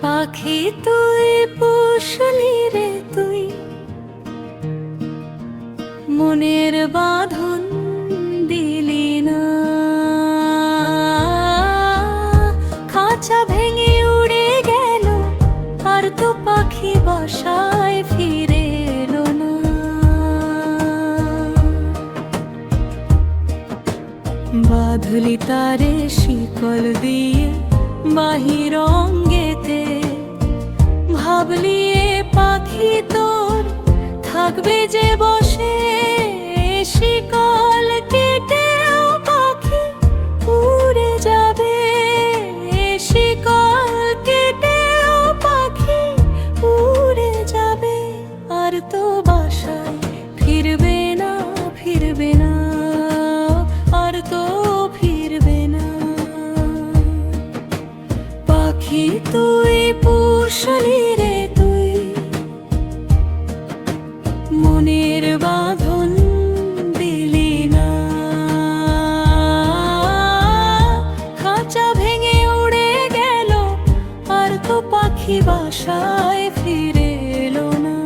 পাখি তুই পুষলি রে তুই, মনের বাঁধন দিলি না। খাঁচা ভেঙে উড়ে গেল, আর তো পাখি বাসায় ফিরে এলো না। বাঁধলি তারে শিকল দিয়ে বাহির অঙ্গেতে, ভাবলি এ পাখি তোর থাকবে যে বসে। শিকল কেটেও পাখি উড়ে যাবে, শিকল কেটেও পাখি উড়ে যাবে। আর তো বাসায় ফিরবে না, ফিরবে না, আর তো ফিরবে না। পাখি তুই পুষলি রে তুই, মনের বাঁধন দিলি না। খাঁচা ভেঙে উড়ে গেল, আর তো পাখি বাসায় ফিরে এলো না।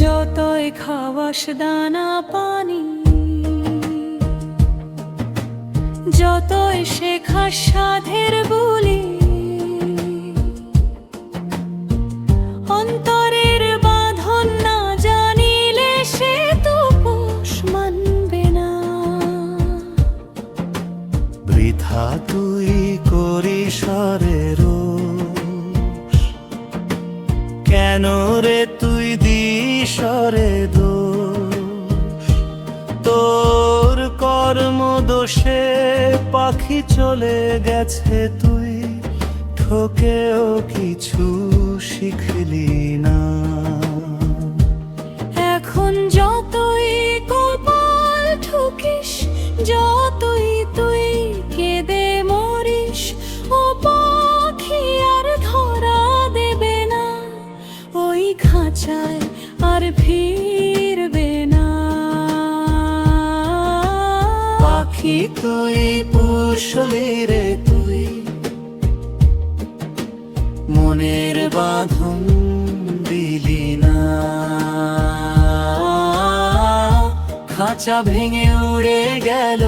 যতই খাওয়াস দানা পানি, যতই শেখাস সাধের বুলি, অন্তরের বাঁধন না জানিলে সে তো পোষ মানবে না। বৃথা তুই করিস রে রোষ, কেন রে তুই দিস রে দোষ। তোর কর্ম দোষে পাখি চলে গেছে, তুই ঠকেও কিছু শিখলি না। এখন যতই কপাল ঠুকিস, যতই তুই কেঁদে মরিস, ও পাখি আর ধরা দেবে না। ওই খাঁচায় আর ফিরবে না। পাখি তুই পুষলি রে তুই, মনের বাঁধন দিলি না। খাঁচা ভেঙে উড়ে গেল,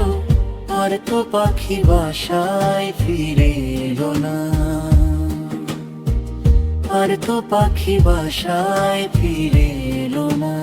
আর তো পাখি বাসায় ফিরে এলো না। আর তো পাখি বাসায় ফিরে এলো না।